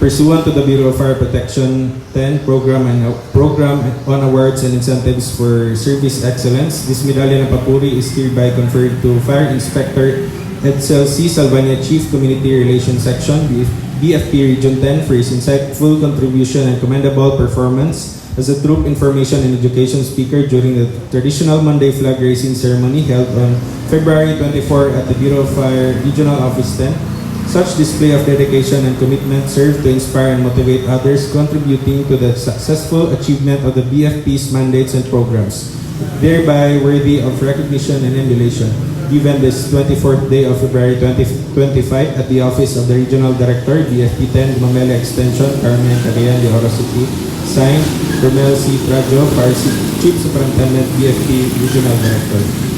pursuant to the Bureau of Fire Protection 10 program on awards and incentives for service excellence. This medallion of papuri is hereby conferred to Fire Inspector EDSEL SALVAñA, Chief Community Relations Section, BFP Region 10, for his insightful contribution and commendable performance as a troop information and education speaker during the traditional Monday flag raising ceremony held on February 24 at the Bureau of Fire Regional Office 10. Such display of dedication and commitment served to inspire and motivate others, contributing to the successful achievement of the BFP's mandates and programs, thereby worthy of recognition and emulation. Given this 24th day of February 2025 at the office of the Regional Director, BFP 10, Mamela Extension, Carmen, Cagayan de Oro City. Signed, Romel C. Trajo, Fire Chief Superintendent, BFP Regional Director.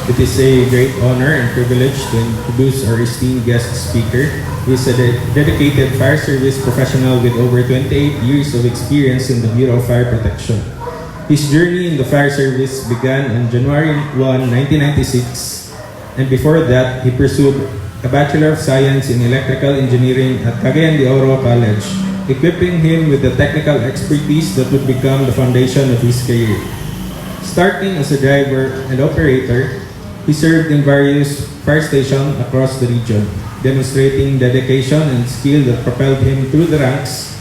It is a great honor and privilege to introduce our esteemed guest speaker. He is a dedicated fire service professional with over 28 years of experience in the Bureau of Fire Protection. His journey in the fire service began on January 1, 1996, and before that, he pursued a Bachelor of Science in Electrical Engineering at Cagayan de Oro College, equipping him with the technical expertise that would become the foundation of his career. Starting as a driver and operator, he served in various fire stations across the region, demonstrating dedication and skill that propelled him through the ranks.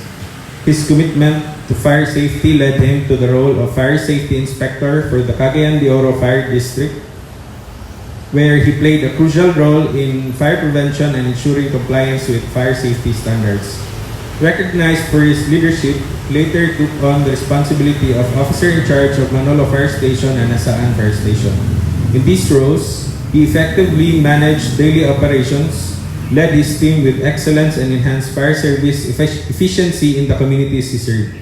His commitment to fire safety led him to the role of Fire Safety Inspector for the Cagayan de Oro Fire District, where he played a crucial role in fire prevention and ensuring compliance with fire safety standards. Recognized for his leadership, later took on the responsibility of Officer in Charge of Manolo Fire Station and Nasaan Fire Station. In these roles, he effectively managed daily operations, led his team with excellence, and enhanced fire service efficiency in the communities he served.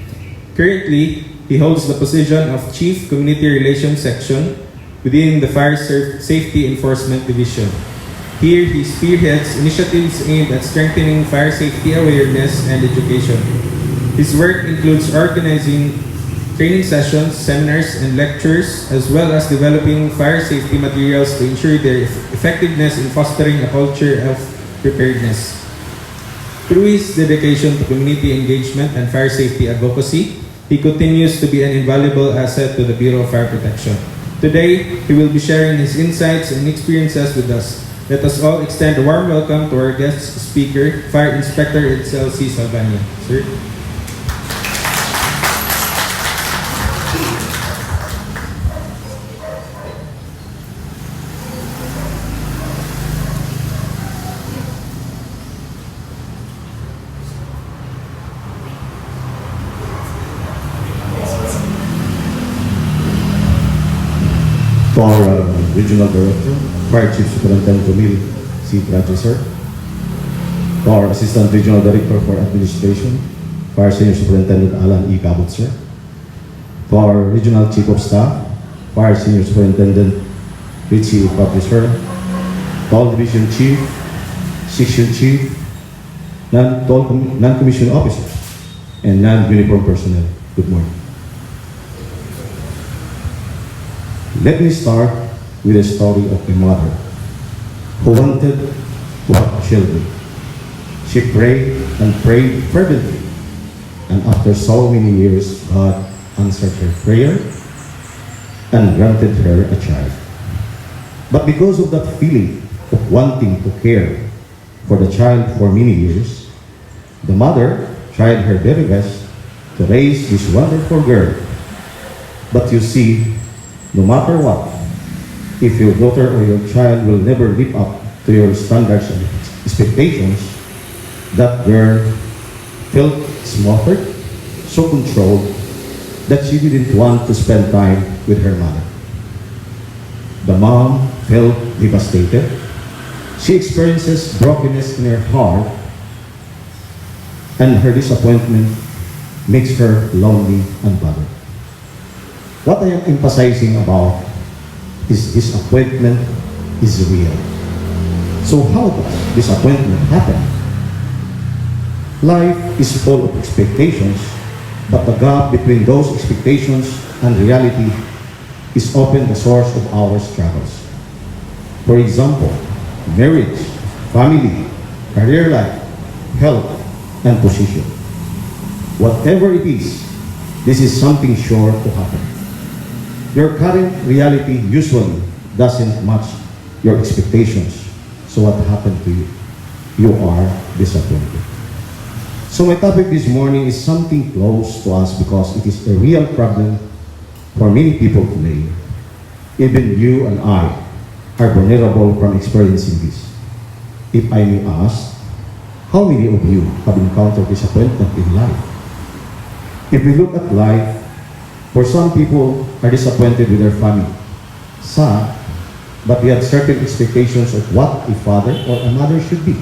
Currently, he holds the position of Chief Community Relations Section within the Fire Safety Enforcement Division. Here, he spearheads initiatives aimed at strengthening fire safety awareness and education. His work includes organizing training sessions, seminars, and lectures, as well as developing fire safety materials to ensure their effectiveness in fostering a culture of preparedness. Through his dedication to community engagement and fire safety advocacy, he continues to be an invaluable asset to the Bureau of Fire Protection. Today, he will be sharing his insights and experiences with us. Let us all extend a warm welcome to our guest speaker, Fire Inspector EDSEL SALVAñA. Sir. To our Regional Director, Fire Chief Superintendent Romel C. Trajo, sir. To our Assistant Regional Director for Administration, Fire Senior Superintendent Alan E. Cabot, sir. To our Regional Chief of Staff, Fire Senior Superintendent Richie Papri, sir. To all Division Chief, Section Chief, non-commissioned officers, and non-uniform personnel. Good morning. Let me start with a story of a mother who wanted to have children. She prayed and prayed fervently, and after so many years, God answered her prayer and granted her a child. But because of that feeling of wanting to care for the child for many years, the mother tried her very best to raise this wonderful girl. But you see, no matter what, if your daughter or your child will never live up to your standards and expectations, that girl felt smothered, so controlled, that she didn't want to spend time with her mother. The mom felt devastated. She experiences brokenness in her heart, and her disappointment makes her lonely and bothered. What I am emphasizing about is disappointment is real. So how does disappointment happen? Life is full of expectations, but the gap between those expectations and reality is often the source of our struggles. For example, marriage, family, career life, health, and position. Whatever it is, this is something sure to happen. Your current reality usually doesn't match your expectations. So what happened to you? You are disappointed. So my topic this morning is something close to us because it is a real problem for many people today. Even you and I are vulnerable from experiencing this. If I may ask, how many of you have encountered disappointment in life? If we look at life, for some people are disappointed with their family. Sad, but they have certain expectations of what a father or a mother should be.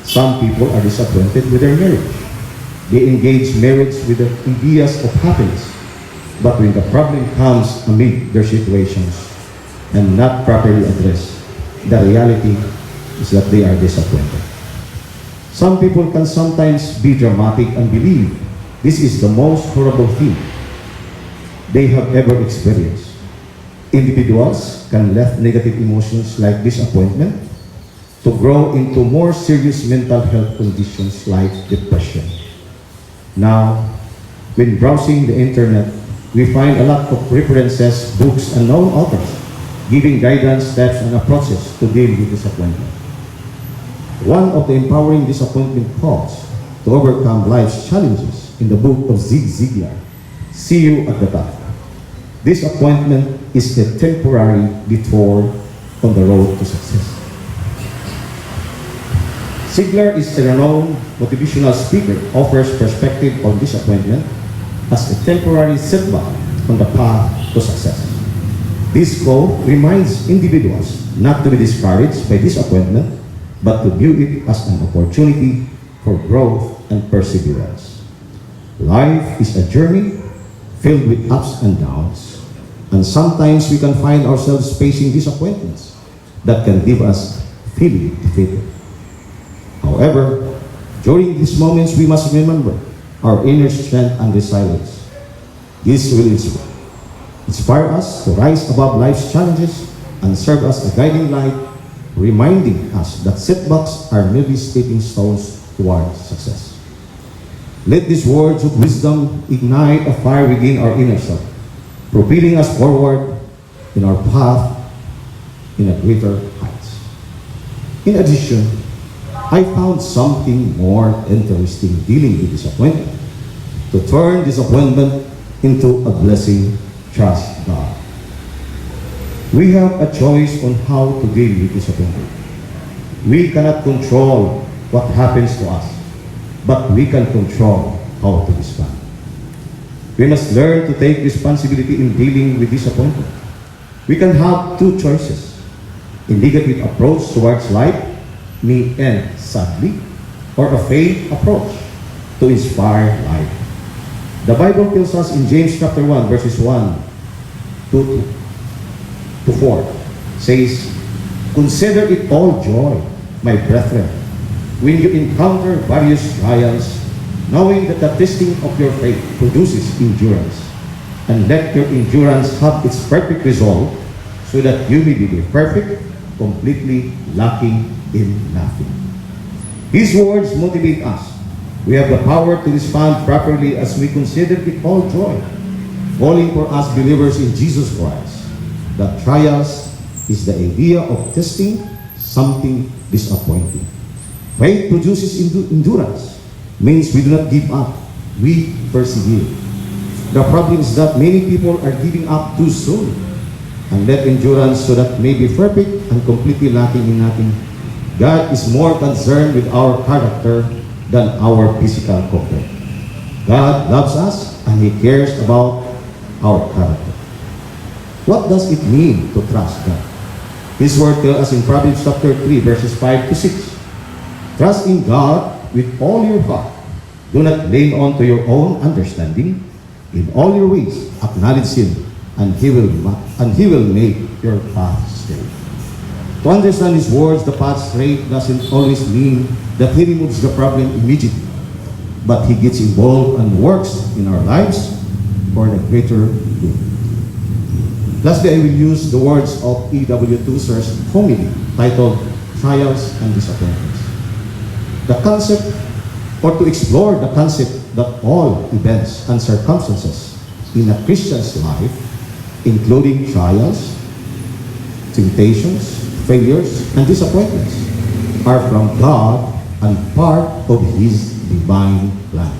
Some people are disappointed with their marriage. They engage marriage with the ideas of happiness. But when the problem comes amid their situations and not properly addressed, the reality is that they are disappointed. Some people can sometimes be dramatic and believe this is the most horrible thing they have ever experienced. Individuals can let negative emotions like disappointment to grow into more serious mental health conditions like depression. Now, when browsing the internet, we find a lot of references, books, and known authors giving guidance, steps, and approaches to deal with disappointment. One of the empowering disappointment calls to overcome life's challenges in the book of Zig Ziglar, See You at the Top. Disappointment is a temporary detour on the road to success. Ziglar is a renowned motivational speaker, offers perspective on disappointment as a temporary setback on the path to success. This quote reminds individuals not to be discouraged by disappointment, but to view it as an opportunity for growth and perseverance. Life is a journey filled with ups and downs, and sometimes we can find ourselves facing disappointments that can leave us feeling defeated. However, during these moments, we must remember our inner strength and resilience. This will inspire us to rise above life's challenges and serve as a guiding light, reminding us that setbacks are merely stepping stones towards success. Let these words of wisdom ignite a fire within our inner self, propelling us forward in our path in a greater heights. In addition, I found something more interesting dealing with disappointment. To turn disappointment into a blessing, trust God. We have a choice on how to deal with disappointment. We cannot control what happens to us, but we can control how to respond. We must learn to take responsibility in dealing with disappointment. We can have two choices. A negative approach towards life may end sadly, or a faith approach to inspire life. The Bible tells us in James chapter 1, verses 1 to 4, says, "Consider it all joy, my brethren, when you encounter various trials, knowing that the testing of your faith produces endurance. And let your endurance have its perfect result, so that you may be perfect, completely lacking in nothing." These words motivate us. We have the power to respond properly as we consider it all joy, falling for us believers in Jesus Christ. That trials is the idea of testing something disappointing. Faith produces endurance, means we do not give up, we persevere. The problem is that many people are giving up too soon and let endurance so that may be perfect and completely lacking in nothing. God is more concerned with our character than our physical comfort. God loves us and He cares about our character. What does it mean to trust God? His word tells us in Proverbs chapter 3, verses 5 to 6. Trust in God with all your heart. Do not lean on to your own understanding. In all your ways, acknowledge Him, and He will make your path straight. To understand His words, the path straight doesn't always mean that He removes the problem immediately. but He gets involved and works in our lives for the greater good. Lastly, I will use the words of E.W. Tozer,'s homily titled Trials and Disappointments. The concept, or to explore the concept that all events and circumstances in a Christian's life, including trials, temptations, failures, and disappointments, are from God and part of His divine plan.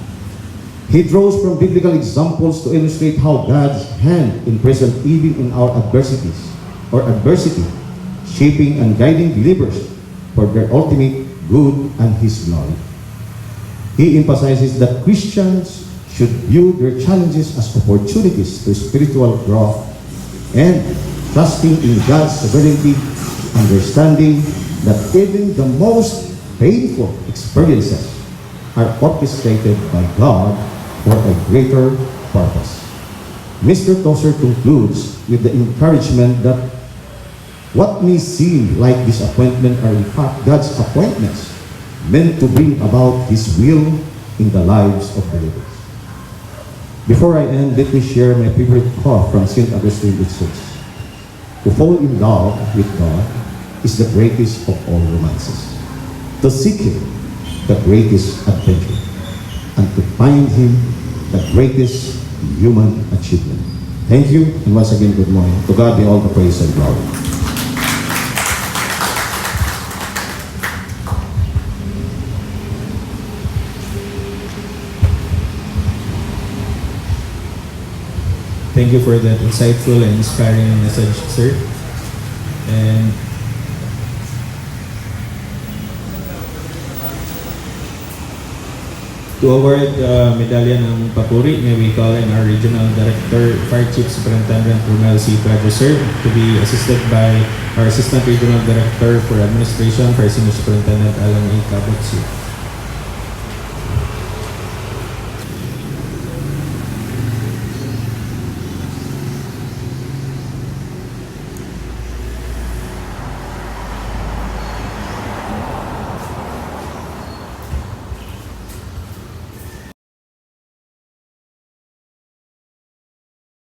He draws from biblical examples to illustrate how God's hand is present even in our adversity, shaping and guiding believers for their ultimate good and His glory. He emphasizes that Christians should view their challenges as opportunities to spiritual growth and trusting in God's sovereignty, understanding that even the most painful experiences are orchestrated by God for a greater purpose. Mr. Tozer concludes with the encouragement that what may seem like disappointment are in fact God's appointments meant to bring about His will in the lives of believers. Before I end, let me share my favorite quote from St. Augustine, which says, "To fall in love with God is the greatest of all romances. To seek Him, the greatest adventure. And to find Him, the greatest human achievement." Thank you, and once again, good morning. To God be all the praise and glory. Thank you for that insightful and inspiring message, sir. And to award medalya ng papuri, may we call in our Regional Director, Fire Chief Superintendent Romel C. Pedro, sir, to be assisted by our Assistant Regional Director for Administration, Fire Senior Superintendent Alan A. Cabot, sir.